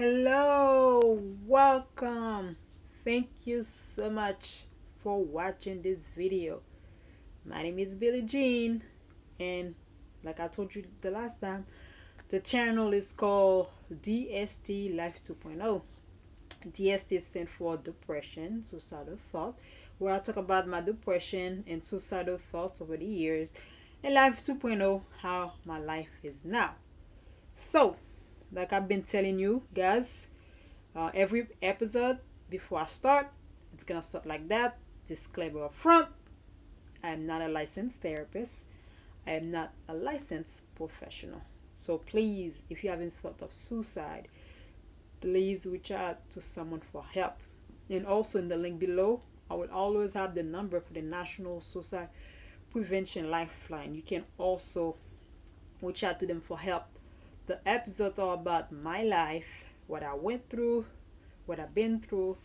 Hello, welcome. Thank you so much for watching this video. My name is Billie Jean, and like I told you the last time, the channel is called DST Life 2.0. DST stands for Depression, Suicidal Thought, where I talk about my depression and suicidal thoughts over the years, and Life 2.0, how my life is now. So, like I've been telling you guys, every episode before I start, it's gonna start like that. Disclaimer up front: I am not a licensed therapist. I am not a licensed professional. So please, if you haven't thought of suicide, please reach out to someone for help. And also in the link below, I will always have the number for the National Suicide Prevention Lifeline. You can also reach out to them for help. The episodes are about my life, what I went through, what I've been through,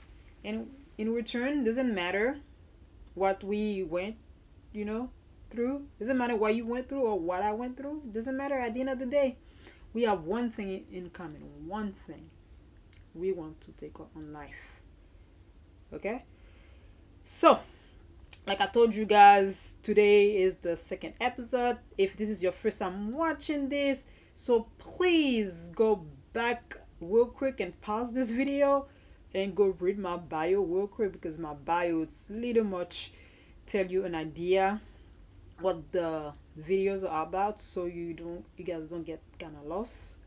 and in return, doesn't matter what we went, through. Doesn't matter what you went through or what I went through. Doesn't matter. At the end of the day, we have one thing in common. One thing: we want to take our own life. Okay. So, like I told you guys, today is the second episode. If this is your first time watching this, so please go back real quick and pause this video and go read my bio real quick, because my bio is little much tell you an idea what the videos are about, so you guys don't get kind of lost.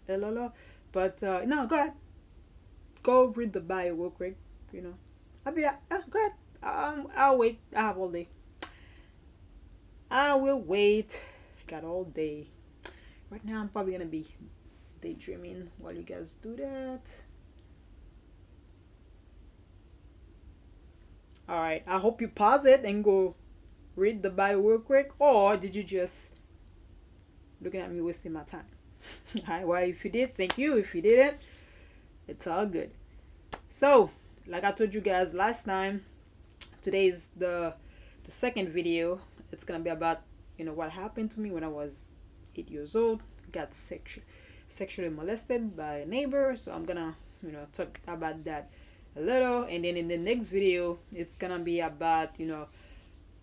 But no, go ahead, go read the bio real quick. I'll be go ahead. I'll wait. I have all day. I will wait. Got all day. Right now I'm probably gonna be daydreaming while you guys do that. Alright, I hope you pause it and go read the bio real quick, or did you just looking at me wasting my time? Alright, well, if you did, thank you. If you didn't, it's all good. So, like I told you guys last time, today is the second video. It's gonna be about what happened to me when I was 8 years old. Got sexually molested by a neighbor. So I'm gonna talk about that a little, and then in the next video it's gonna be about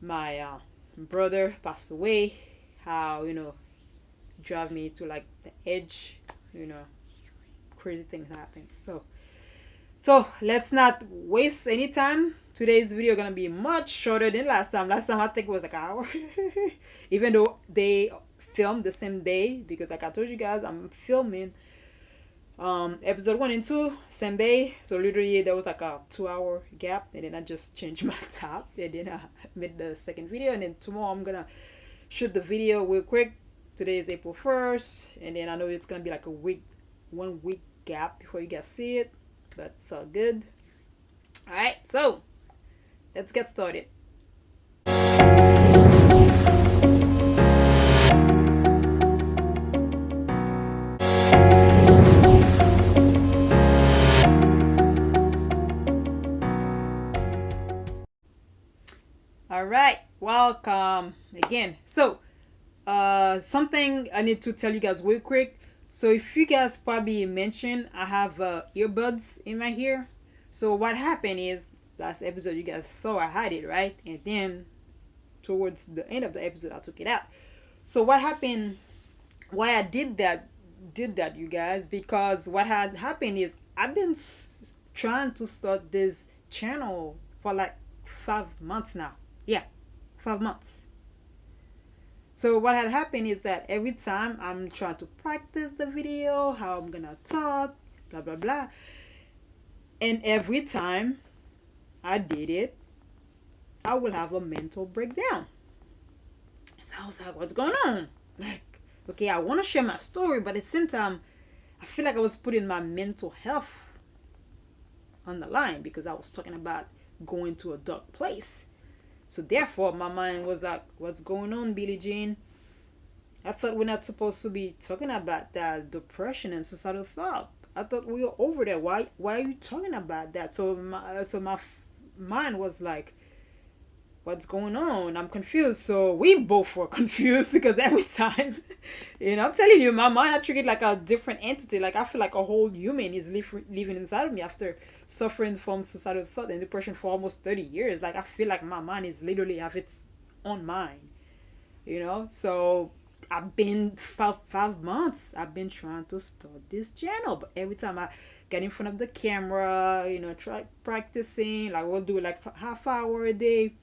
my brother passed away, how drive me to like the edge, crazy things happen. So let's not waste any time. Today's video gonna be much shorter than last time. Last time I think it was like an hour. Even though they filmed the same day, because like I told you guys, I'm filming episode 1 and 2 same day. So literally there was like a 2-hour gap, and then I just changed my top, and then I made the second video, and then tomorrow I'm gonna shoot the video real quick. Today is April 1st, and then I know it's gonna be like 1 week gap before you guys see it, but it's all good. Alright, so let's get started. Alright, welcome again. So something I need to tell you guys real quick. So if you guys probably mentioned, I have earbuds in my ear. So what happened is, last episode you guys saw I had it, right? And then towards the end of the episode I took it out. So what happened, why I did that you guys, because what had happened is I've been trying to start this channel for like 5 months now. Yeah, 5 months. So what had happened is that every time I'm trying to practice the video, how I'm gonna talk, blah blah blah, and every time I did it, I will have a mental breakdown. So I was like, what's going on? Like, okay, I want to share my story, but at the same time, I feel like I was putting my mental health on the line, because I was talking about going to a dark place. So therefore, my mind was like, what's going on, Billie Jean? I thought we're not supposed to be talking about that depression and suicidal thought. I thought we were over there. Why are you talking about that? So my mind was like, what's going on? I'm confused. So we both were confused because every time, I'm telling you, my mind, I treat it like a different entity. Like I feel like a whole human is living inside of me after suffering from suicidal thought and depression for almost 30 years. Like I feel like my mind is literally have its own mind, So I've been 5 months. I've been trying to start this channel, but every time I get in front of the camera, try practicing, like we'll do it like half hour a day,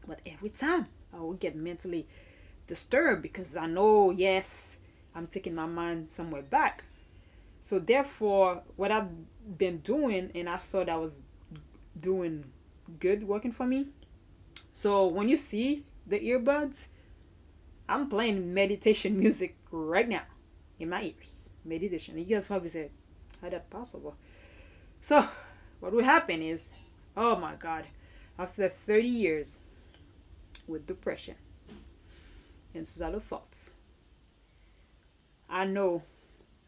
but every time I will get mentally disturbed because I know, yes, I'm taking my mind somewhere back. So therefore, what I've been doing, and I saw that was doing good, working for me. So when you see the earbuds, I'm playing meditation music right now in my ears. Meditation. You guys probably say, how that possible? So what will happen is, oh my God, after 30 years with depression and suicidal thoughts, I know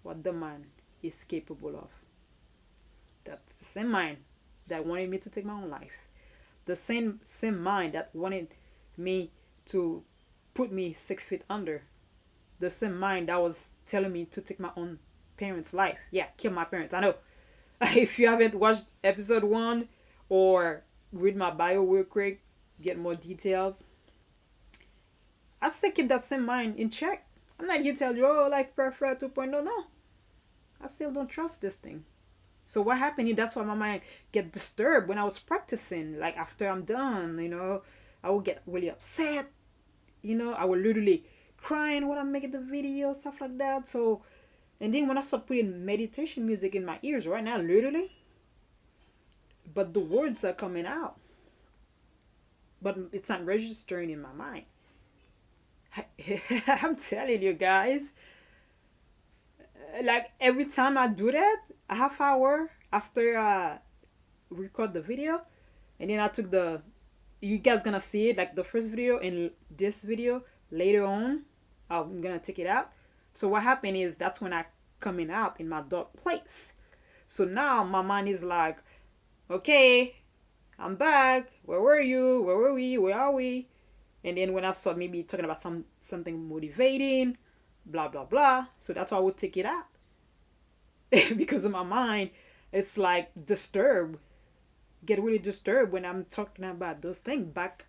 what the mind is capable of. That's the same mind that wanted me to take my own life. The same mind that wanted me to put me 6 feet under. The same mind that was telling me to take my own parents' life. Yeah, kill my parents. I know. If you haven't watched episode 1 or read my bio real quick, get more details, I still keep that same mind in check. I'm not here to tell you, oh, like Perfect 2.0. No. I still don't trust this thing. So what happened? That's why my mind get disturbed when I was practicing. Like after I'm done, I would get really upset. I would literally crying when I'm making the video, stuff like that. So, and then when I start putting meditation music in my ears right now, literally, but the words are coming out, but it's not registering in my mind. I'm telling you guys, like every time I do that, a half hour after I record the video, and then I took you guys gonna see it like the first video and this video later on, I'm gonna take it out. So what happened is that's when I coming out in my dark place. So now my mind is like, okay, I'm back. Where were you? Where were we? Where are we? And then when I start maybe talking about something motivating, blah blah blah. So that's why I would take it out. Because in my mind, it's like disturbed. Get really disturbed when I'm talking about those things back.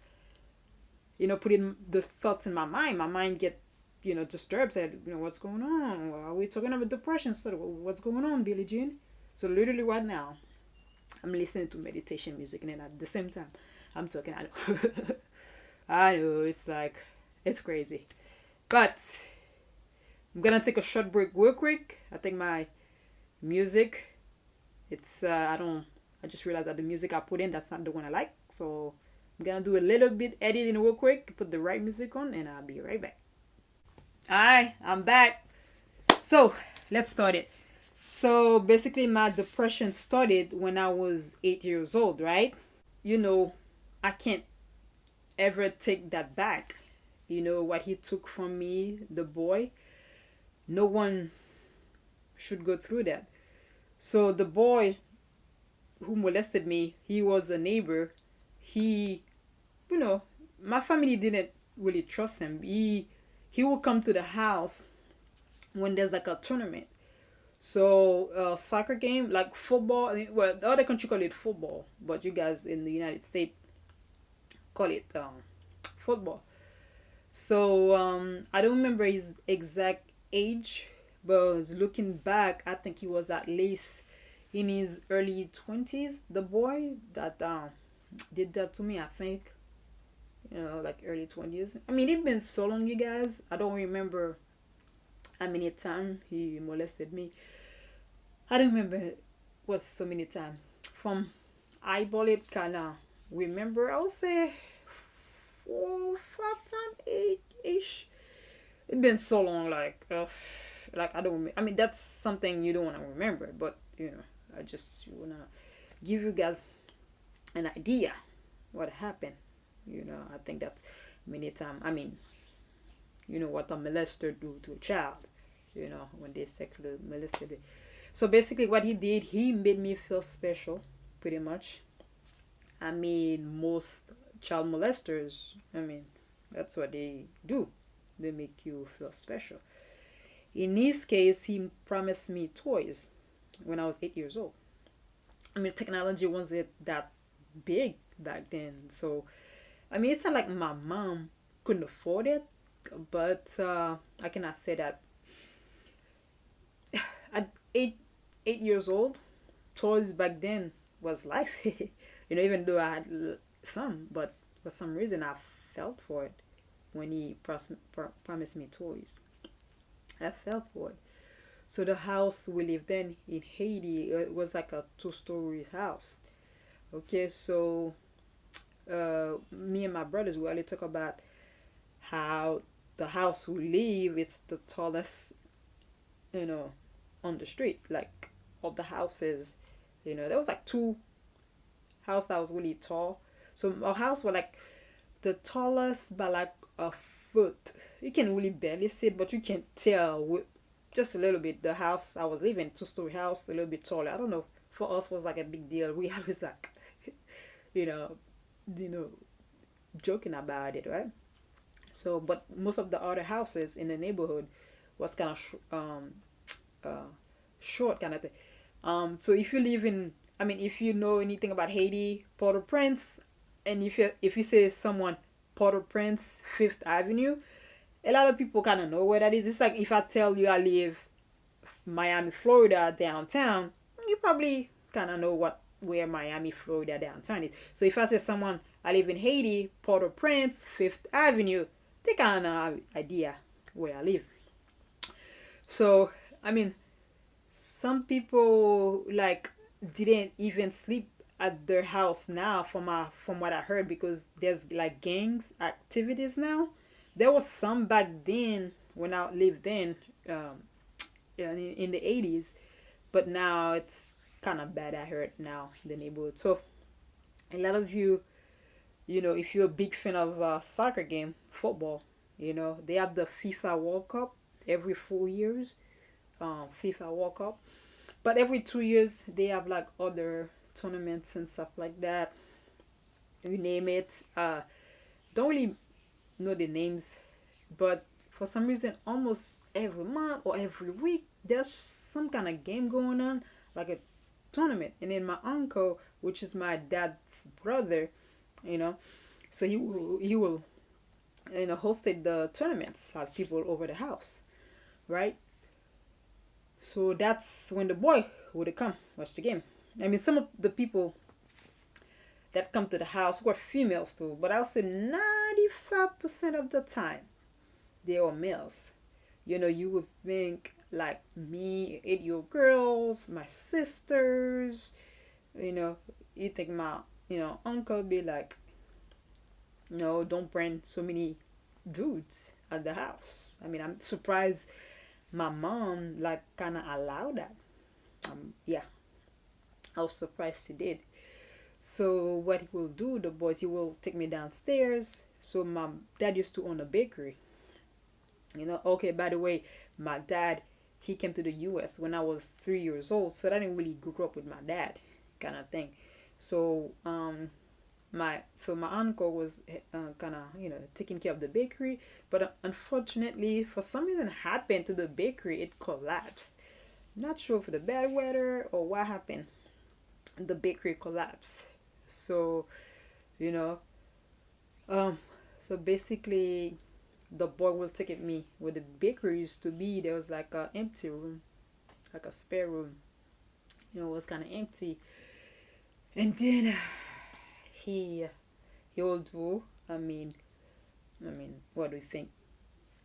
Putting the thoughts in my mind get, disturbed. Said, what's going on? Are we talking about depression? So what's going on, Billie Jean? So literally right now, I'm listening to meditation music, and then at the same time, I'm talking. I know, I know, it's like, it's crazy, but I'm gonna take a short break real quick. I think my music, it's I just realized that the music I put in, that's not the one I like. So I'm gonna do a little bit editing real quick, put the right music on, and I'll be right back. Alright, I'm back. So let's start it. So basically my depression started when I was 8 years old, right? I can't ever take that back. What he took from me, the boy. No one should go through that. So the boy who molested me, he was a neighbor. He, my family didn't really trust him. He will come to the house when there's like a tournament. So soccer game, like football. Well, the other country call it football, but you guys in the United States call it football. So I don't remember his exact age, but looking back, I think he was at least in his early 20s. The boy that did that to me, I think, like early 20s. I mean, it's been so long, you guys. I don't remember how many times he molested me. I don't remember. It was so many times. From eyeball it, kind of remember, I would say 4, 5 times, 8-ish. It's been so long, like I don't. I mean, that's something you don't want to remember, but I just wanna give you guys an idea what happened. I think that's many times. I mean, what a molester do to a child. When they sexually molested it. So basically, what he did, he made me feel special, pretty much. I mean, most child molesters, I mean, that's what they do. They make you feel special. In his case, he promised me toys when I was 8 years old. I mean, technology wasn't that big back then. So, I mean, it's not like my mom couldn't afford it, but I cannot say that. At 8 years old, toys back then was life. Even though I had some, but for some reason I felt for it when he promised me toys. I felt for it. So the house we lived in Haiti, it was like a two-story house. Okay, so me and my brothers, we already talk about how the house we live, it's the tallest, you know, on the street. Like, of the houses, there was like two house that was really tall. So our house was like the tallest by like a foot. You can really barely see it, but you can tell with just a little bit. The house I was living, two-story house, a little bit taller. I don't know. For us, was like a big deal. We always like, you know, you know, joking about it, right? So, but most of the other houses in the neighborhood was kind of uh, short kind of thing. So if you live in, I mean, if you know anything about Haiti, Port-au-Prince, and if you say someone Port-au-Prince, Fifth Avenue, a lot of people kind of know where that is. It's like if I tell you I live Miami, Florida, downtown, you probably kind of know where Miami, Florida, downtown is. So if I say someone I live in Haiti, Port-au-Prince, Fifth Avenue, they kind of have idea where I live. So I mean, some people like didn't even sleep at their house now, from what I heard, because there's like gangs activities now. There was some back then when I lived um, in the 80s, but now it's kind of bad. I heard now in the neighborhood. So a lot of you, if you're a big fan of soccer game, football, they have the FIFA World Cup every 4 years. FIFA World Cup, but every 2 years they have like other tournaments and stuff like that. You name it. Don't really know the names, but for some reason, almost every month or every week, there's some kind of game going on, like a tournament. And then my uncle, which is my dad's brother, you know, so he will hosted the tournaments, have people over the house, right? So that's when the boy would come watch the game. I mean, some of the people that come to the house were females too, but I'll say 95% of the time they were males. You would think like me, 8-year girls, my sisters, you think my, uncle be like, no, don't bring so many dudes at the house. I mean, I'm surprised my mom like kind of allowed that. Yeah, I was surprised he did. So what he will do, the boys, he will take me downstairs. So my dad used to own a bakery. Okay, by the way, my dad, he came to the US when I was 3 years old, so I didn't really grow up with my dad, kind of thing. So my uncle was kind of taking care of the bakery, but unfortunately for some reason happened to the bakery, it collapsed. Not sure for the bad weather or what happened. The bakery collapsed. So you know um so basically the boy will take it me where the bakery used to be. There was like a empty room, like a spare room. It was kind of empty. And then he he will do, what do you think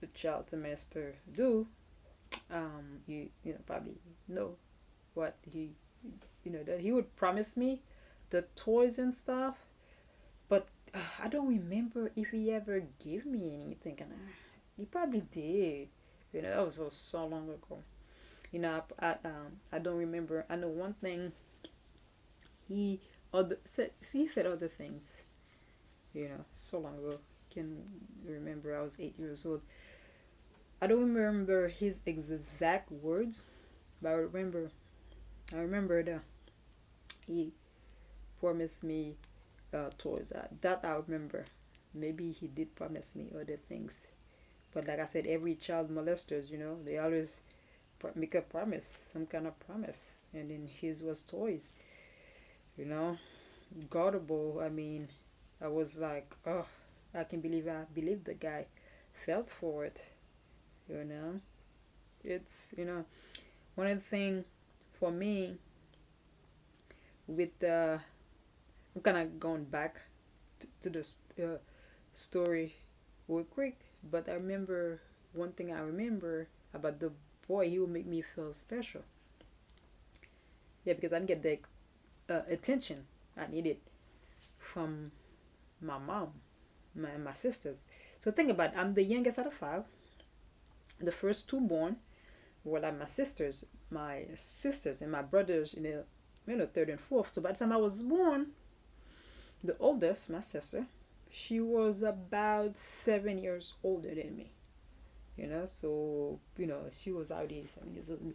the child semester do? You probably know what that he would promise me the toys and stuff, but I don't remember if he ever gave me anything. And he probably did. That was so long ago. I don't remember. I know one thing. He said other things. So long ago. Can remember I was 8 years old. I don't remember his exact words, but I remember that he promised me toys. That I remember. Maybe he did promise me other things, but like I said, every child molesters, they always make a promise, some kind of promise, and then his was toys. You know, Gullible. I mean, I was like, oh, I believe the guy felt for it. You know, it's one of the thing for me with I'm kind of going back to the story real quick, but I remember one thing I remember about the boy. He would make me feel special. Yeah, because I didn't get the attention I needed from my mom, my sisters. So think about it. I'm the youngest out of five. The first two born were like my sisters and my brothers in the third and fourth. So by the time I was born, the oldest, my sister, she was about 7 years older than me. So she was already 7 years old.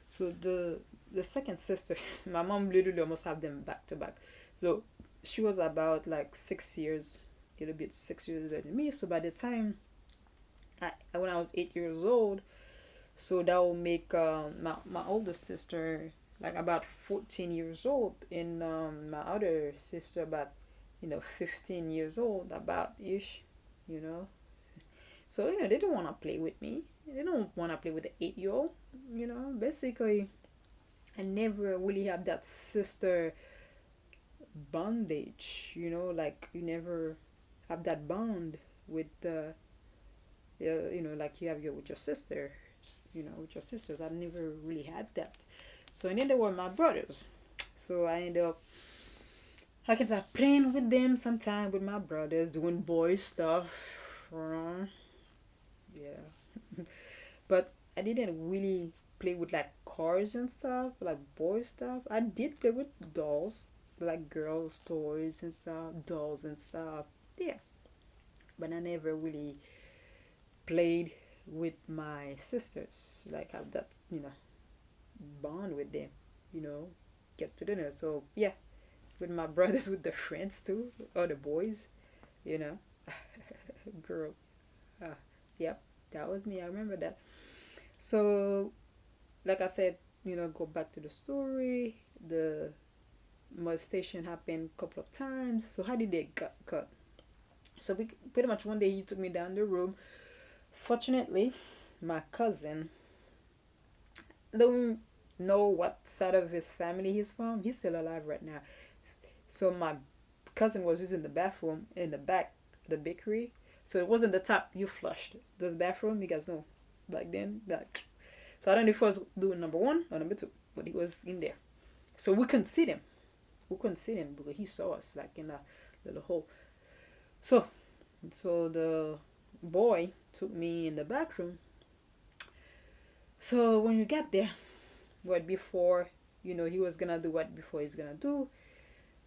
So the second sister, my mom literally almost have them back to back. So she was about like 6 years, a little bit 6 years older than me. So by the time when I was 8 years old, so that will make my oldest sister like about 14 years old, and my other sister about 15 years old, about ish, you know. So they don't want to play with me. They don't want to play with the 8-year old. Basically, I never really have that sister bondage. Like you never have that bond with like you have with your sister. With your sisters. I never really had that. So and then there were my brothers. So I ended up, I can say, playing with them sometime with my brothers, doing boy stuff. Yeah. But I didn't really play with like cars and stuff, like boy stuff. I did play with dolls, like girls' toys and stuff, dolls and stuff. Yeah. But I never really played with my sisters, like have that, bond with them, get to dinner. So yeah, with my brothers, with the friends too, or the boys, you know, girl. Yep, that was me. I remember that. So, like I said, go back to the story. The molestation happened a couple of times. So how did they get cut? So pretty much one day he took me down the room. Fortunately, my cousin, don't know what side of his family he's from. He's still alive right now. So my cousin was using the bathroom in the back, the bakery. So it wasn't the top you flushed. The bathroom, you guys know, back then. So I don't know if he was doing number one or number two, but he was in there. So we couldn't see him. We couldn't see him because he saw us like in a little hole. So the boy took me in the back room. So when we got there, what before, he was gonna do what before he's gonna do,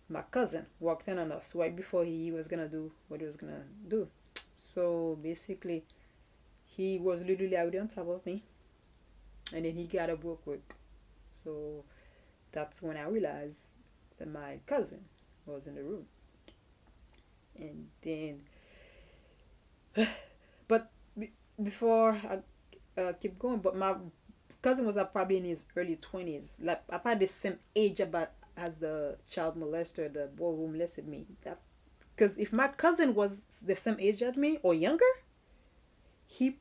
my cousin walked in on us right before he was gonna do what he was gonna do. So basically, he was literally out on top of me, and then he got up real quick. So that's when I realized that my cousin was in the room. And then, but before I keep going, but my cousin was probably in his early 20s, like about the same age about as the child molester, the boy who molested me. That because if my cousin was the same age as me or younger, he,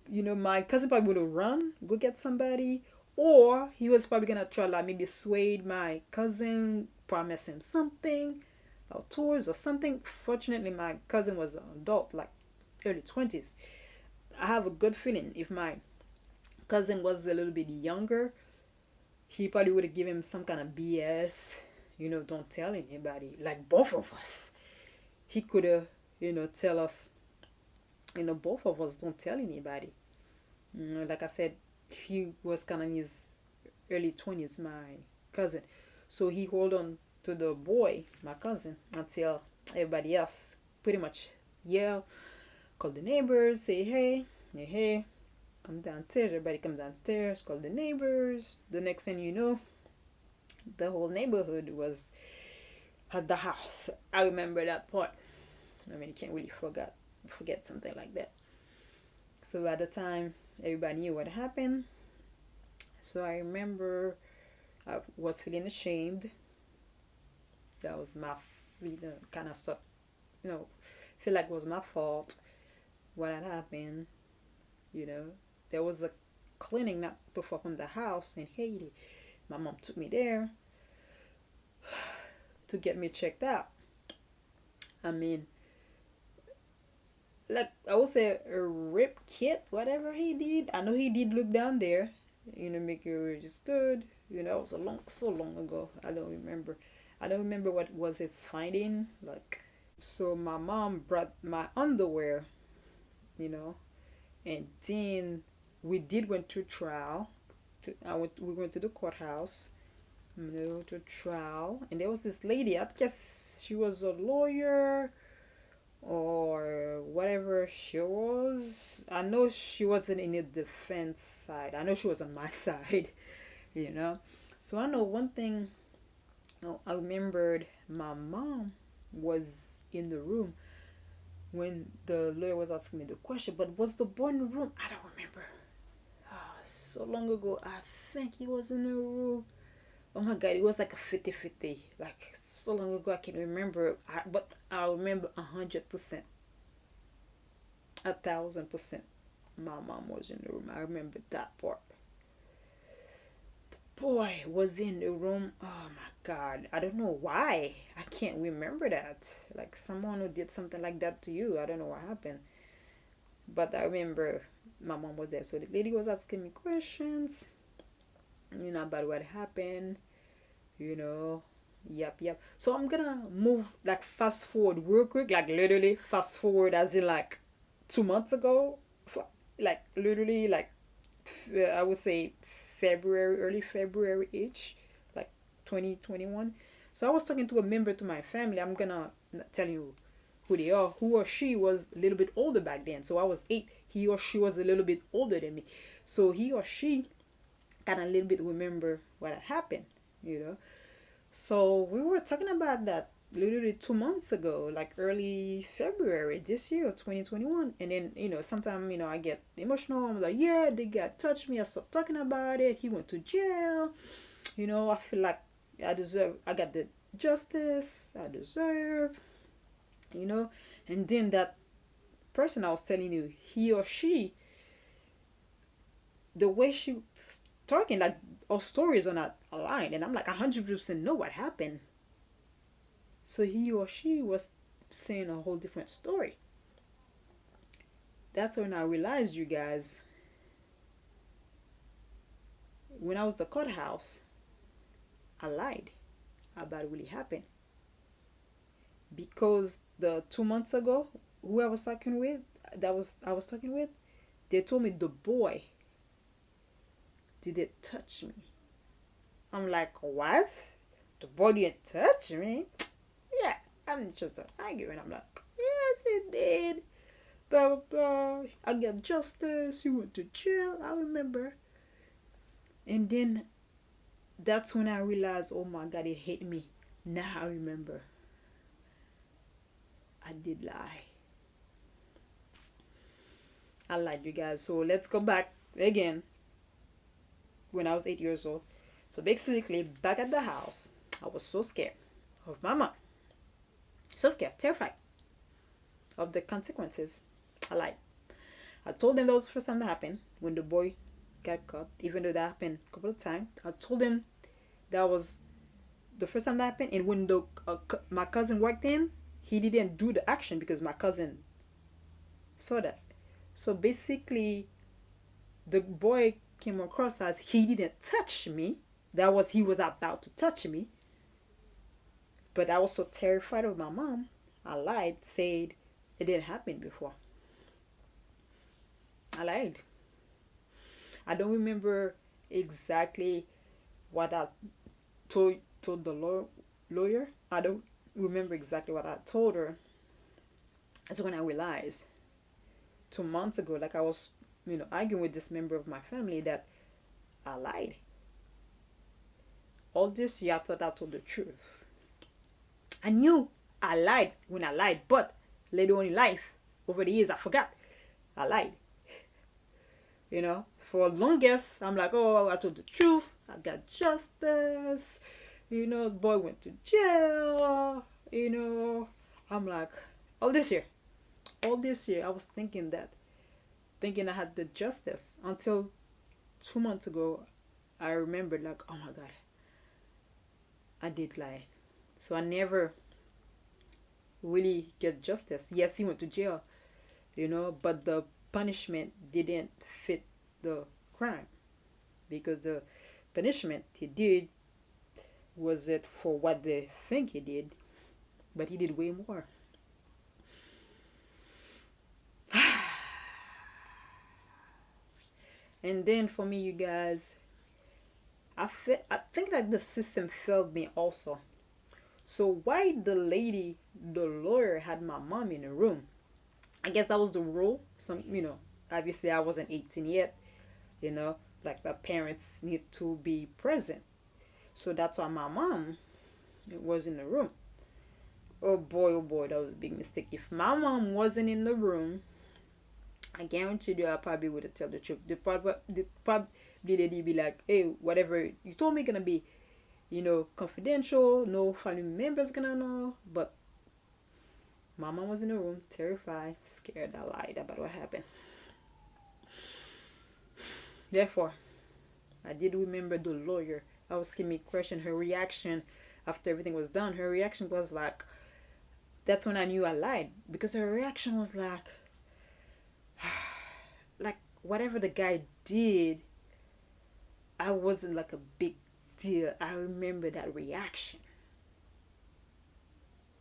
my cousin probably would have run, go get somebody, or he was probably gonna try like maybe sway my cousin, promise him something, or tours or something. Fortunately, my cousin was an adult, like early 20s. I have a good feeling if my cousin was a little bit younger, he probably would have given him some kind of BS, don't tell anybody, like both of us. He could have, tell us, both of us don't tell anybody. Like I said, he was kind of in his early 20s, my cousin. So he hold on to the boy, my cousin, until everybody else pretty much yell, call the neighbors, say hey, hey, come downstairs. Everybody comes downstairs, call the neighbors. The next thing you know, the whole neighborhood was at the house. I remember that part. I mean, you can't really forget something like that. So at the time, everybody knew what happened. So I remember I was feeling ashamed. That was my, kind of stuff, feel like it was my fault what had happened. You know, there was a clinic not too far from the house in Haiti. My mom took me there to get me checked out. I mean, like I would say a rip kit, whatever he did. I know he did look down there, make it just good. It was so long ago. I don't remember. I don't remember what was his finding. Like, so my mom brought my underwear, you know, and then we did went to trial. We went to the courthouse, to trial, and there was this lady. I guess she was a lawyer or whatever she was. I know she wasn't in the defense side. I know she was on my side, you know. So I know one thing. I remembered my mom was in the room when the lawyer was asking me the question. But was the boy in the room? I don't remember. So long ago, I think he was in the room. Oh my god, it was like a 50-50. Like, so long ago, I can't remember. But I remember 100%. 1,000%. My mom was in the room. I remember that part. The boy was in the room. Oh my god. I don't know why. I can't remember that. Like, someone who did something like that to you. I don't know what happened. But I remember my mom was there. So the lady was asking me questions, about what happened, Yep. So I'm gonna move, like, fast forward real quick, like literally fast forward as in like 2 months ago, like literally like I would say February, early February each, like 2021. So I was talking to a member to my family. I'm gonna tell you who they are. Who or she was a little bit older back then. So I was 8. He or she was a little bit older than me. So he or she kind of a little bit remember what had happened, So we were talking about that literally 2 months ago, like early February this year, 2021. And then, sometimes, I get emotional. I'm like, yeah, they got touched me. I stopped talking about it. He went to jail. I feel like I got the justice I deserve, And then that person I was telling you, he or she, the way she talking, like, our stories are not aligned, and I'm like 100% know what happened. So he or she was saying a whole different story. That's when I realized, you guys, when I was at the courthouse, I lied about what really happened. Because the 2 months ago, who I was talking with, I was talking with, they told me the boy didn't touch me. I'm like, what? The boy didn't touch me? Yeah, I'm just arguing. I'm like, yes, he did. Blah, blah, blah. I got justice. He went to jail. I remember. And then that's when I realized, oh my god, it hit me. Now I remember. I did lie. I lied, you guys. So let's go back again. When I was 8 years old. So basically, back at the house, I was so scared of my mom. So scared, terrified of the consequences. I lied. I told them that was the first time that happened when the boy got caught, even though that happened a couple of times. I told them that was the first time that happened, and when my cousin walked in, he didn't do the action because my cousin saw that. So basically, the boy came across as he didn't touch me. He was about to touch me. But I was so terrified of my mom, I lied, said it didn't happen before. I lied. I don't remember exactly what I told the lawyer. I don't remember exactly what I told her. That's when I realized 2 months ago, like I was, arguing with this member of my family, that I lied. All this year I thought I told the truth. I knew I lied when I lied, but later on in life, over the years, I forgot I lied. For longest, I'm like, oh, I told the truth. I got justice. The boy went to jail. I'm like, all this year, I was thinking that, thinking I had the justice until 2 months ago. I remembered, like, oh my God, I did lie. So I never really get justice. Yes, he went to jail, but the punishment didn't fit the crime, because the punishment he did was it for what they think he did, but he did way more. And then for me, you guys, I think that the system failed me also. So why the lawyer had my mom in a room? I guess that was the rule. Obviously I wasn't 18 yet. Like the parents need to be present. So that's why my mom was in the room. Oh boy, that was a big mistake. If my mom wasn't in the room, I guarantee you I probably would have told the truth. They'd be like, hey, whatever you told me gonna be, confidential. No family members gonna know. But my mom was in the room, terrified, scared. I lied about what happened. Therefore, I did remember the lawyer. I was asking me question. Her reaction after everything was done, her reaction was like, that's when I knew I lied, because her reaction was like whatever the guy did, I wasn't like a big deal. I remember that reaction.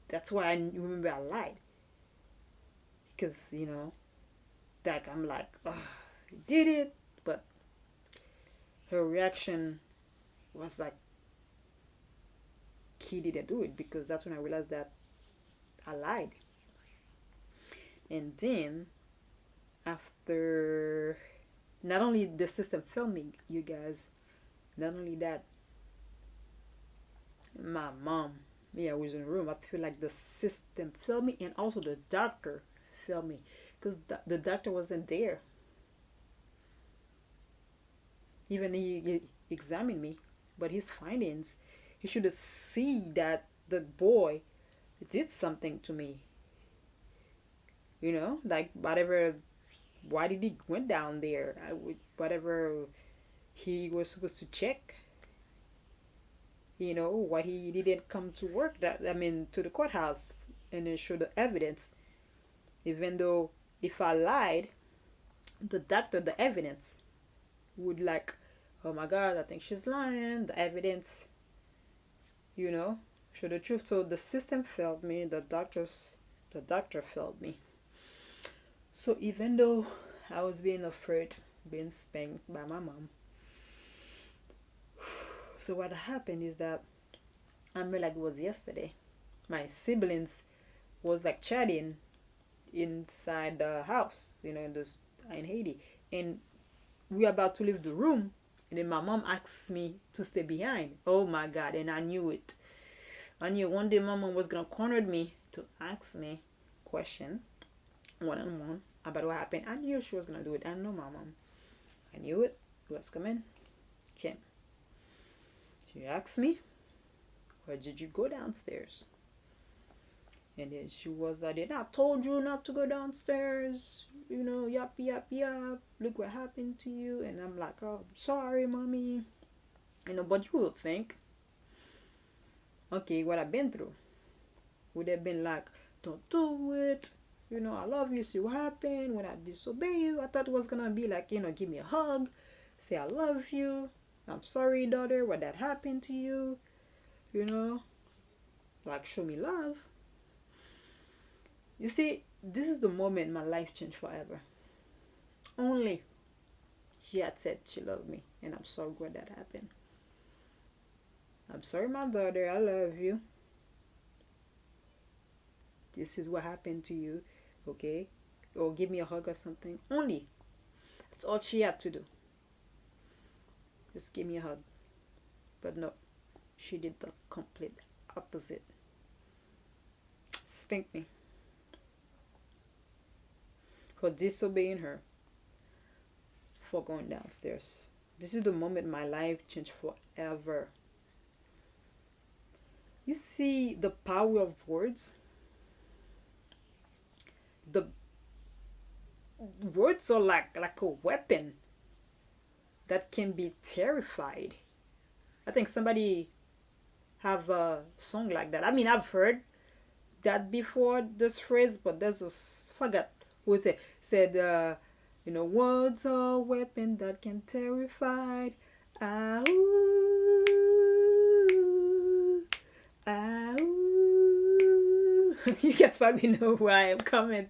That's why I remember I lied. Because, that I'm like, oh, he did it. But her reaction was like, he didn't do it, because that's when I realized that I lied. And then, after, not only the system filming, you guys, not only that, my mom, was in the room. I feel like the system filmed me, and also the doctor filmed me, because the doctor wasn't there. Even he examined me, but his findings, he should have seen that the boy did something to me. Like whatever, why did he went down there? Whatever he was supposed to check. Why he didn't come to work, to the courthouse, and then show the evidence. Even though if I lied, the doctor, the evidence would like, oh my God, I think she's lying. The evidence, show the truth. So the system failed me. The doctor failed me. So even though I was being afraid, being spanked by my mom, so what happened is that, I remember like it was yesterday, my siblings was like chatting inside the house, in Haiti, and we were about to leave the room, and then my mom asked me to stay behind. Oh my God! And I knew it. I knew one day my mom was gonna corner me to ask me question, one on one, about what happened. I knew she was gonna do it. I know my mom. I knew it. It was coming. Came. She asked me, where did you go downstairs? And then she was, I told you not to go downstairs. Yap, yap, yap. Look what happened to you. And I'm like, oh, sorry, mommy. But you would think, okay, what I've been through would have been like, don't do it. I love you. See what happened when I disobey you. I thought it was going to be like, give me a hug. Say, I love you. I'm sorry, daughter, what that happened to you. Like, show me love. You see, this is the moment my life changed forever. Only she had said she loved me, and I'm so glad that happened. I'm sorry, my daughter, I love you. This is what happened to you, okay? Or give me a hug or something. Only. That's all she had to do. Just give me a hug. But no, she did the complete opposite. spanked me for disobeying her, for going downstairs. This is the moment my life changed forever. You see the power of words? The words are like a weapon that can be terrified. I think somebody have a song like that. I mean, I've heard that before, this phrase, but there's a forgot who said words are a weapon that can terrify. Ah, ooh, ah, ooh. You guys probably know who I am coming.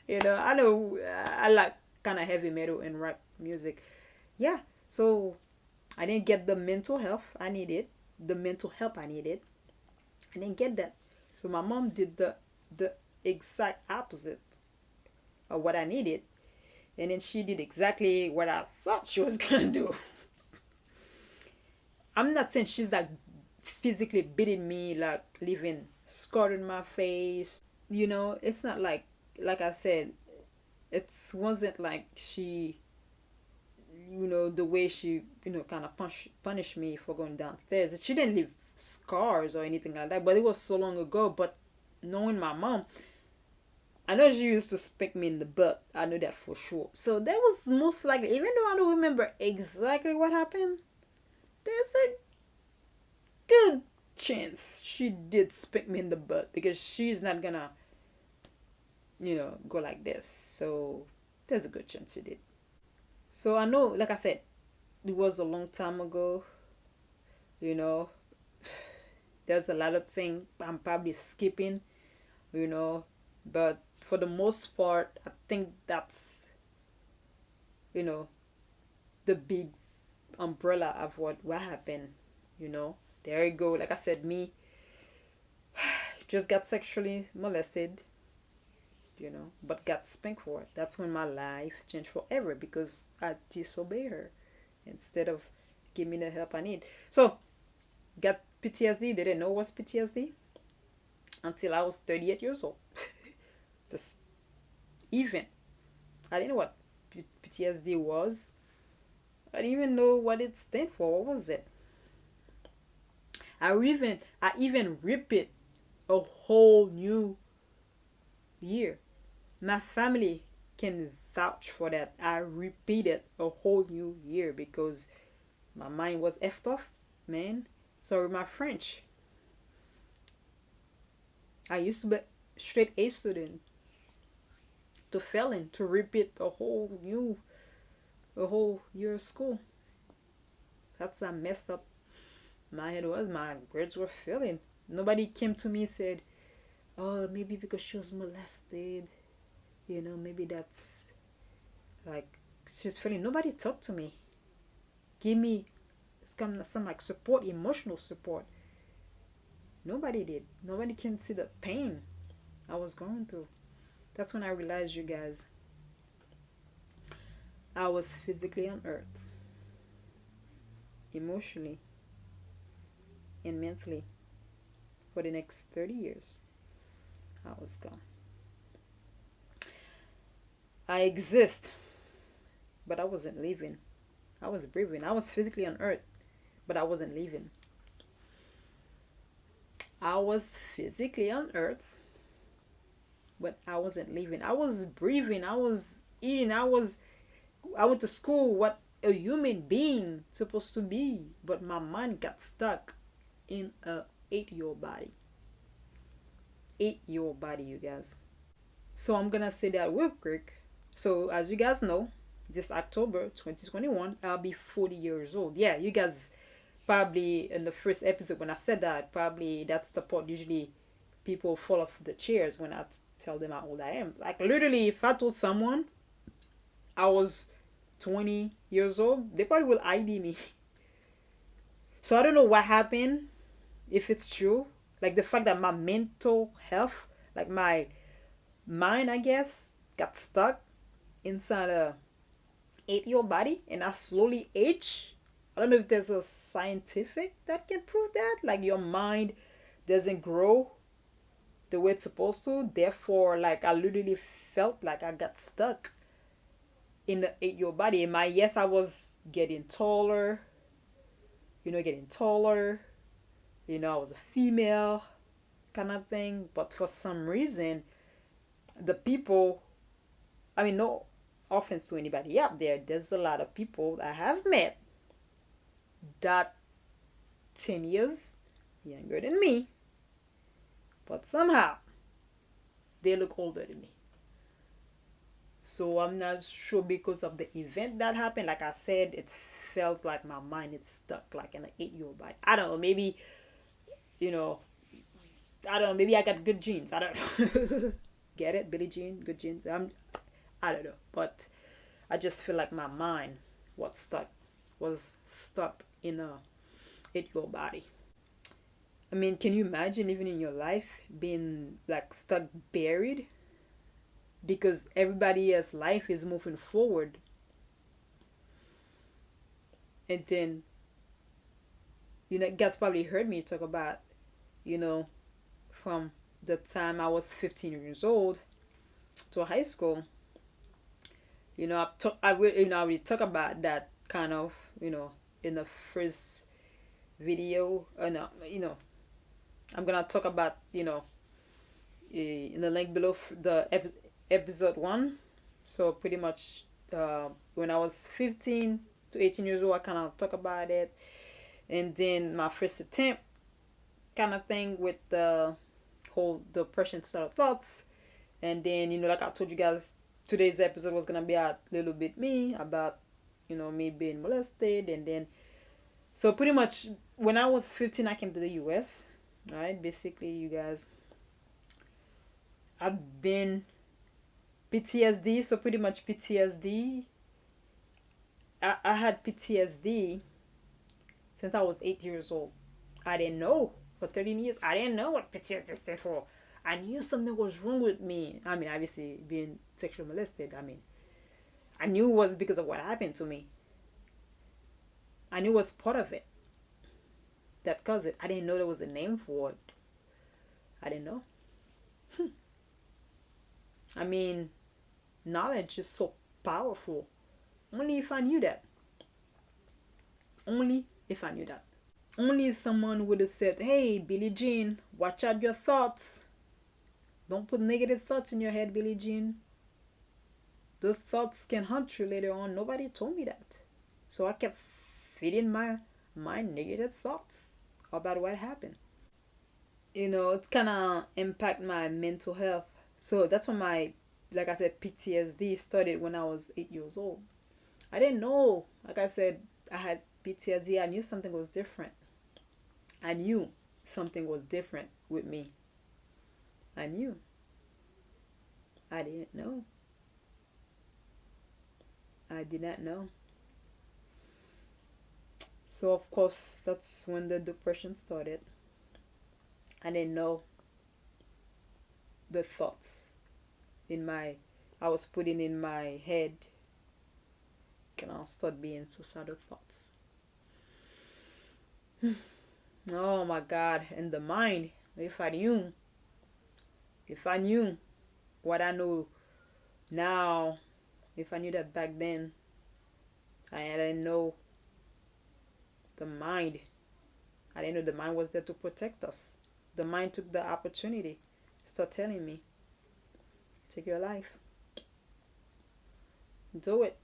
I know I like kind of heavy metal and rap music. Yeah, so I didn't get the mental health I needed, the mental help I needed. I didn't get that. So my mom did the exact opposite of what I needed. And then she did exactly what I thought she was gonna do. I'm not saying she's like physically beating me, like leaving scar in my face. It's not like I said, it wasn't like she, the way she, kind of punish me for going downstairs. She didn't leave scars or anything like that, but it was so long ago. But knowing my mom, I know she used to spank me in the butt. I know that for sure. So that was most likely, even though I don't remember exactly what happened, there's a good chance she did spank me in the butt, because she's not gonna, go like this. So there's a good chance she did. So I know, like I said, it was a long time ago. You know, there's a lot of things I'm probably skipping, but for the most part, I think that's, the big umbrella of what happened. There you go. Like I said, me just got sexually molested, but got spanked for it. That's when my life changed forever, because I disobeyed her instead of giving me the help I need. So, got PTSD. Didn't know it was PTSD until I was 38 years old. This event. I didn't know what PTSD was. I didn't even know what it stood for. What was it? I even repeat a whole new year. My family can vouch for that. I repeated a whole new year because my mind was effed off, man. Sorry, my French. I used to be straight A student to failing to repeat a whole year of school. That's how messed up my head was. My grades were failing. Nobody came to me and said, "Oh, maybe because she was molested, maybe that's like she's failing." Nobody talked to me. Give me some like support, emotional support. Nobody did. Nobody can see the pain I was going through. That's when I realized, you guys, I was physically on earth, emotionally and mentally, for the next 30 years. I was gone. I exist, but I wasn't living. I was breathing. I was physically on earth, but I wasn't living. I was physically on earth, but I wasn't living. I was breathing. I was eating. I went to school, what a human being supposed to be, but my mind got stuck in a 8-year body. 8-year body, you guys. So I'm gonna say that real quick. So as you guys know, this October 2021, I'll be 40 years old. Yeah, you guys probably in the first episode when I said that, probably that's the part usually people fall off the chairs when I tell them how old I am. Like literally, if I told someone I was 20 years old, they probably will ID me. So I don't know what happened, if it's true. Like the fact that my mental health, like my mind, I guess, got stuck inside a 8-year body and I slowly age. I don't know if there's a scientific that can prove that. Like your mind doesn't grow the way it's supposed to. Therefore, like, I literally felt like I got stuck in the 8-year-old body. My yes, I was getting taller, getting taller. I was a female kind of thing. But for some reason, the people, I mean, no offense to anybody out there, there's a lot of people I have met that 10 years younger than me, but somehow they look older than me. So I'm not sure, because of the event that happened. Like I said, it felt like my mind is stuck like in an 8-year-old body. I don't know, maybe, I don't know, maybe I got good genes. I don't know. Get it? Billie Jean, good genes. I don't know. But I just feel like my mind was stuck in a 8-year-old body. I mean, can you imagine living in your life being like stuck, buried? Because everybody else's life is moving forward. And then, you guys probably heard me talk about, from the time I was 15 years old to high school. I already talk about that kind of, in the first video. No, I'm gonna talk about, in the link below, the episode 1. So pretty much, when I was 15 to 18 years old, I kind of talk about it. And then my first attempt kind of thing with the whole depression, suicidal thoughts. And then, like I told you guys, today's episode was gonna be a little bit me about, me being molested. And then, so pretty much when I was 15, I came to the US. Right, basically, you guys, I've been PTSD. So pretty much PTSD, I had PTSD since I was 8 years old. I didn't know. For 13 years, I didn't know what PTSD stood for. I knew something was wrong with me. I mean, obviously, being sexually molested, I knew it was because of what happened to me. I knew it was part of it that caused it. I didn't know there was a name for it. I didn't know. I mean, knowledge is so powerful. Only if I knew that. Only if I knew that. Only if someone would have said, hey, Billie Jean, watch out your thoughts. Don't put negative thoughts in your head, Billie Jean. Those thoughts can haunt you later on. Nobody told me that. So I kept feeding my negative thoughts about what happened. It's kind of impact my mental health. So that's when like I said, PTSD started when I was 8 years old. I didn't know. Like I said, I had PTSD. I knew something was different. I knew something was different with me. I knew. I didn't know. I did not know. So of course, that's when the depression started. I didn't know the thoughts I was putting in my head can I start being suicidal thoughts. Oh my God. And the mind, if I knew what I know now, if I knew that back then, I didn't know the mind. I didn't know the mind was there to protect us. The mind took the opportunity. Start telling me, take your life. Do it.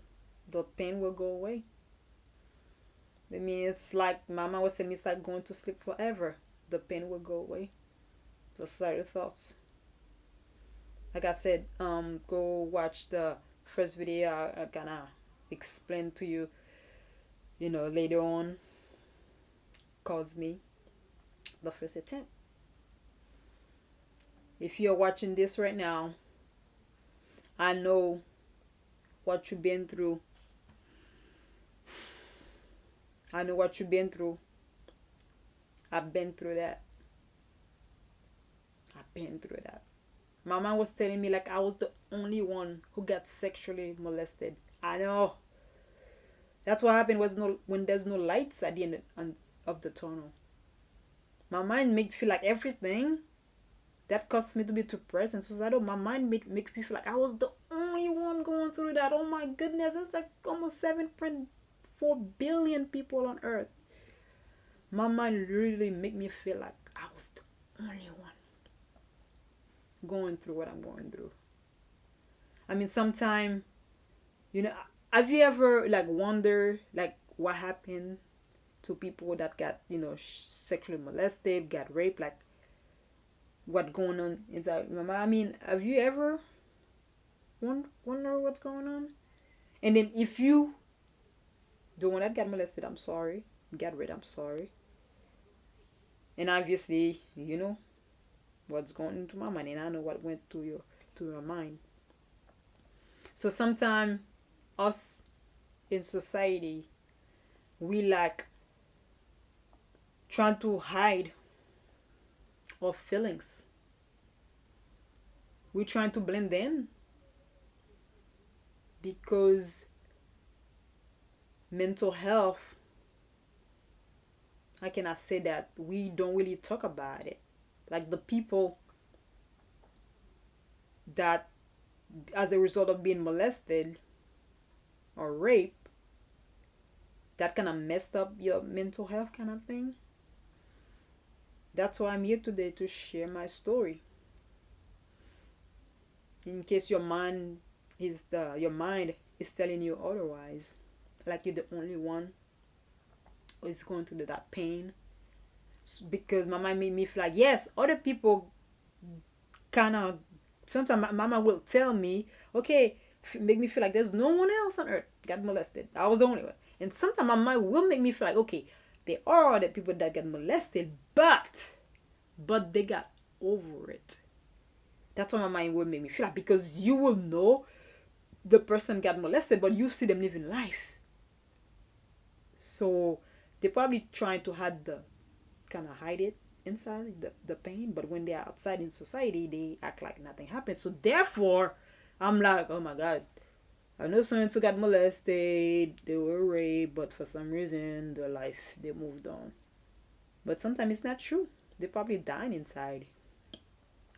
The pain will go away. I mean, it's like Mama was saying, it's like going to sleep forever. The pain will go away. The suicidal thoughts. Like I said, go watch the first video. I gonna explain to you, later on. Caused me the first attempt. If you're watching this right now, I know what you've been through. I know what you've been through. I've been through that. Mama was telling me like I was the only one who got sexually molested. I know. That's what happened when there's no lights at the end of the tunnel. My mind made me feel like everything that caused me to be depressed and suicidal. My mind makes me feel like I was the only one going through that. Oh my goodness, it's like almost 7.4 billion people on earth. My mind literally make me feel like I was the only one going through what I'm going through. I mean, sometimes, you know, have you ever like wonder like what happened to people that got, sexually molested, got raped, like what going on inside my mind? I mean, have you ever wonder what's going on? And then if you the one that got molested, I'm sorry. Got raped, I'm sorry. And obviously, what's going into my mind, and I know what went through your mind. So sometimes us in society, we like trying to hide our feelings. We're trying to blend in because mental health, I cannot say that we don't really talk about it. Like the people that, as a result of being molested or raped, that kind of messed up your mental health kind of thing. That's why I'm here today, to share my story. In case your mind is telling you otherwise, like you're the only one who is going through that pain. Because my mind made me feel like, yes, other people kind of, sometimes my mama will tell me, okay, make me feel like there's no one else on earth got molested. I was the only one. And sometimes my mind will make me feel like, okay, there are other people that got molested, but they got over it. That's what my mind will make me feel like, because you will know the person got molested, but you see them living life. So they're probably trying to hide it inside, the pain, but when they're outside in society, they act like nothing happened. So therefore, I'm like, oh my God, I know someone who got molested, they were raped, but for some reason, their life, they moved on. But sometimes it's not true. They probably dying inside.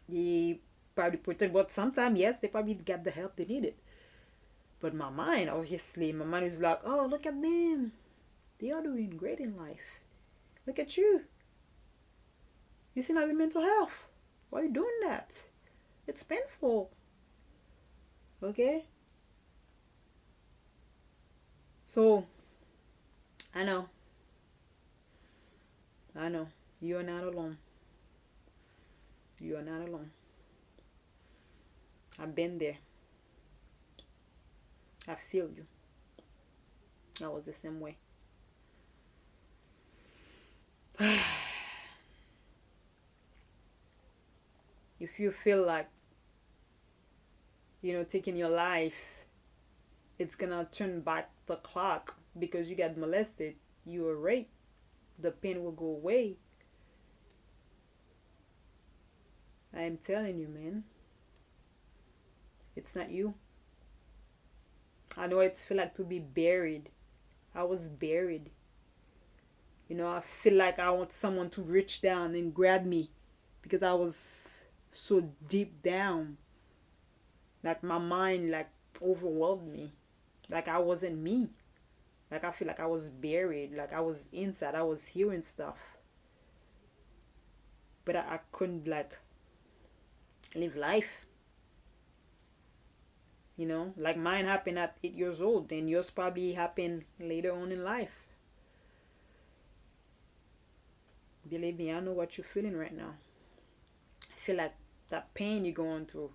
They probably protect, but sometimes, yes, they probably got the help they needed. But my mind, obviously, my mind is like, oh, look at them. They are doing great in life. Look at you. You seem having mental health. Why are you doing that? It's painful. Okay? So, I know. You are not alone. You are not alone. I've been there. I feel you. I was the same way. If you feel like, taking your life, it's gonna turn back the clock because you got molested, you were raped, the pain will go away. I am telling you, man, it's not you. I know it's feel like to be buried. I was buried. I feel like I want someone to reach down and grab me because I was so deep down. Like my mind like overwhelmed me. Like I wasn't me. Like I feel like I was buried. Like I was inside. I was hearing stuff. But I couldn't like live life. Like mine happened at 8 years old, and yours probably happened later on in life. Believe me, I know what you're feeling right now. I feel like that pain you're going through,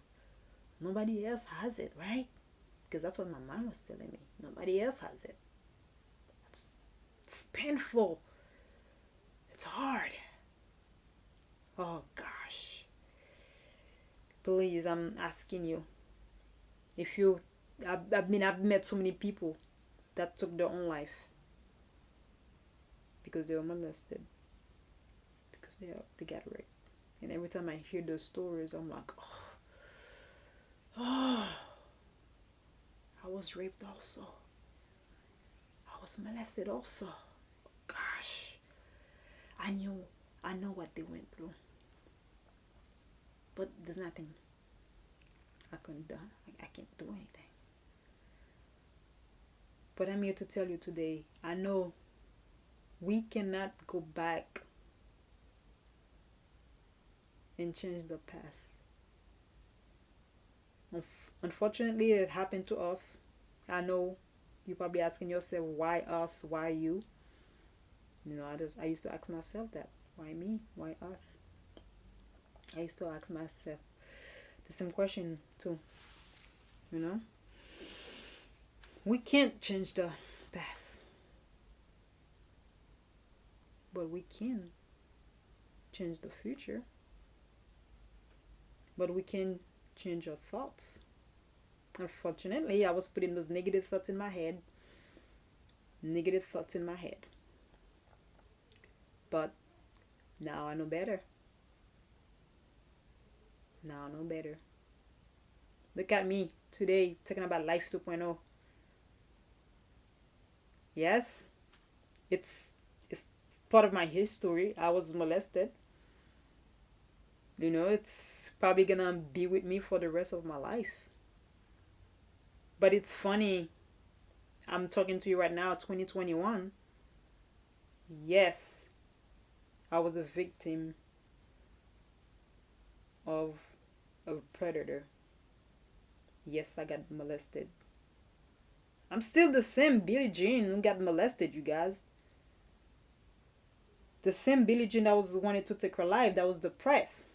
nobody else has it, right? Because that's what my mind was telling me. Nobody else has it. It's painful. It's hard. Oh gosh. Please, I'm asking you. If you, I've met so many people that took their own life because they were molested, because they got raped. And every time I hear those stories, I'm like, oh, I was raped also. I was molested also. Gosh, I know what they went through. But there's nothing I couldn't do. I can't do anything. But I'm here to tell you today, I know we cannot go back and change the past. Unfortunately, it happened to us. I know you're probably asking yourself, why us? Why you? I used to ask myself that. Why me? Why us? I used to ask myself the same question too. We can't change the past, but we can change the future. But we can change our thoughts. Unfortunately, I was putting those negative thoughts in my head. But now I know better. Look at me today talking about Life 2.0. Yes, it's part of my history. I was molested. It's probably gonna be with me for the rest of my life. But it's funny, I'm talking to you right now, 2021. Yes, I was a victim of a predator. Yes, I got molested. I'm still the same Billie Jean who got molested, you guys. The same Billie Jean that was wanted to take her life, that was depressed.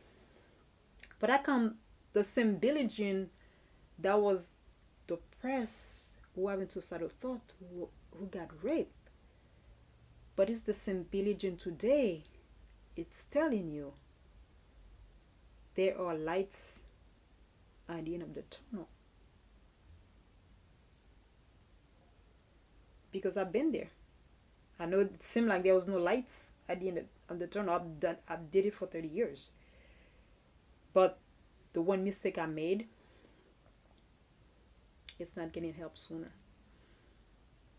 But I come the same Billie Jean that was depressed, who having suicidal thought, who got raped. But it's the same Billie Jean today. It's telling you there are lights at the end of the tunnel. Because I've been there. I know it seemed like there was no lights at the end of the tunnel. I did it for 30 years. But the one mistake I made, it's not getting help sooner.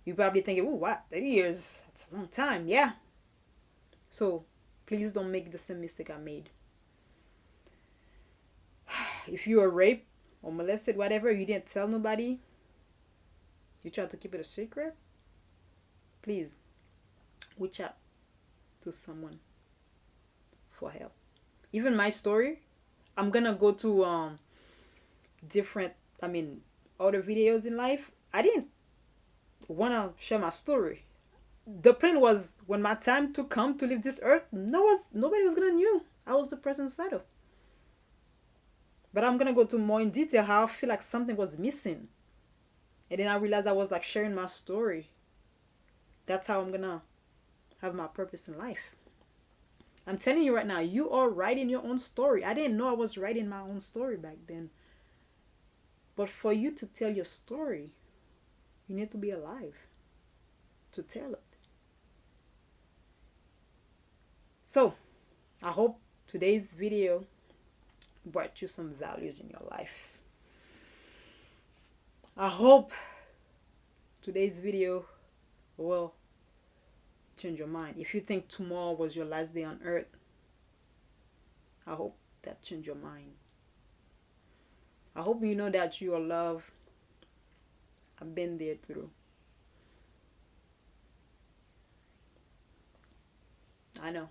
You're probably thinking, oh, what? 30 years? That's a long time. Yeah. So please don't make the same mistake I made. If you were raped or molested, whatever, you didn't tell nobody, you tried to keep it a secret, please reach out to someone for help. Even my story, I'm gonna go to other videos in life. I didn't wanna share my story. The plan was, when my time to come to leave this earth, nobody was gonna know I was the person suicidal. But I'm gonna go to more in detail how I feel like something was missing. And then I realized I was like sharing my story. That's how I'm gonna have my purpose in life. I'm telling you right now, you are writing your own story. I didn't know I was writing my own story back then. But for you to tell your story, you need to be alive to tell it. So, I hope today's video brought you some values in your life. I hope today's video will change your mind. If you think tomorrow was your last day on earth, I hope that changed your mind. I hope you know that you are loved. I've been there through. I know.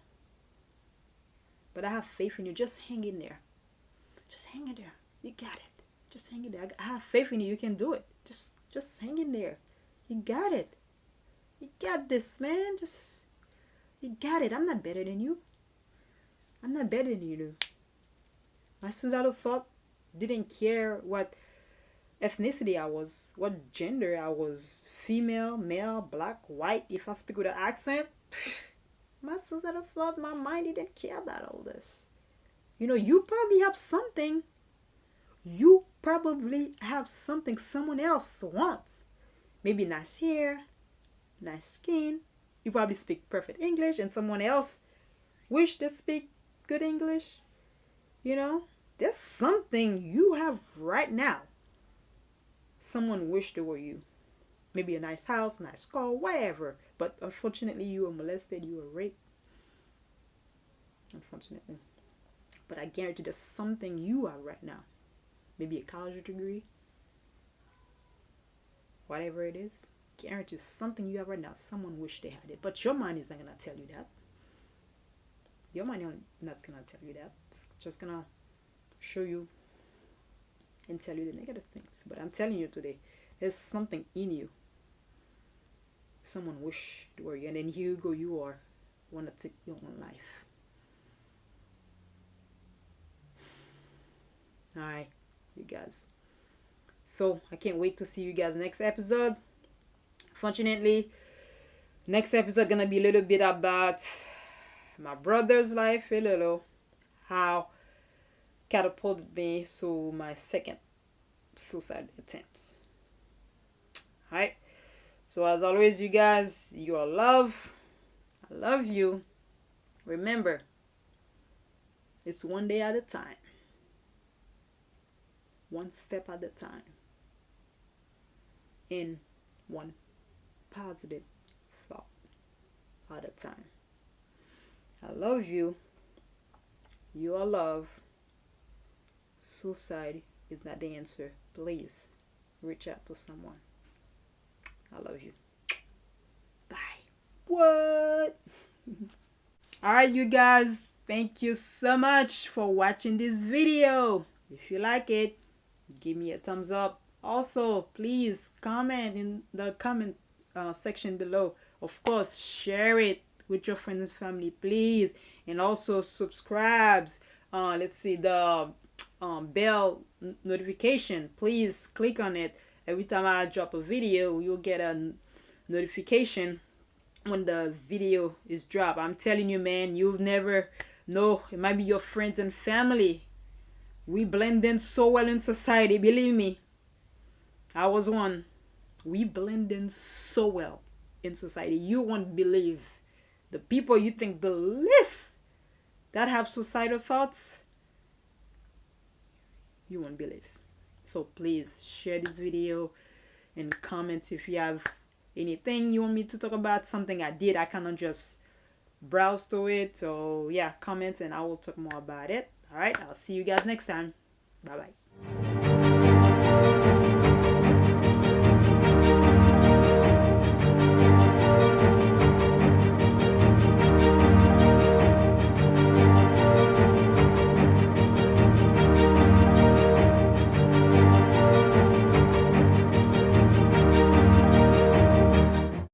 But I have faith in you. Just hang in there. Just hang in there. You got it. Just hang in there. I have faith in you. You can do it. Just hang in there. You got it. You got this, man. You got it. I'm not better than you. I'm not better than you. My suicidal thought didn't care what ethnicity I was, what gender I was, female, male, black, white. If I speak with an accent, my suicidal thought, my mind didn't care about all this. You probably have something. You probably have something someone else wants. Maybe nice hair, nice skin. You probably speak perfect English and someone else wish they speak good English. There's something you have right now. Someone wished they were you. Maybe a nice house, nice car, whatever. But unfortunately, you were molested, you were raped. Unfortunately. But I guarantee there's something you have right now. Maybe a college degree. Whatever it is. Guarantee something you have right now. Someone wish they had it. But your mind is not going to tell you that. Your mind is not going to tell you that. It's just going to show you and tell you the negative things. But I'm telling you today, there's something in you. Someone wish they were you. And then here you go, you are. Want to take your own life. Alright, you guys. So I can't wait to see you guys next episode. Fortunately, next episode gonna be a little bit about my brother's life, a little how catapulted me to my second suicide attempts. Alright. So as always, you guys, you are loved. I love you. Remember, it's one day at a time. One step at a time. In one positive thought at a time. I love you. You are loved. Suicide is not the answer. Please reach out to someone. I love you. Bye. What? Alright, you guys. Thank you so much for watching this video. If you like it, give me a thumbs up. Also, please comment in the comment section below. Of course, share it with your friends and family, please. And also subscribe. Let's see, the bell notification. Please click on it. Every time I drop a video, you'll get a notification when the video is dropped. I'm telling you, man, you've never know. It might be your friends and family. We blend in so well in society, believe me. I was one. We blend in so well in society. You won't believe the people you think the least that have suicidal thoughts. You won't believe. So please share this video and comment if you have anything you want me to talk about. Something I did, I cannot just browse to it. So yeah, comment and I will talk more about it. All right, I'll see you guys next time. Bye bye.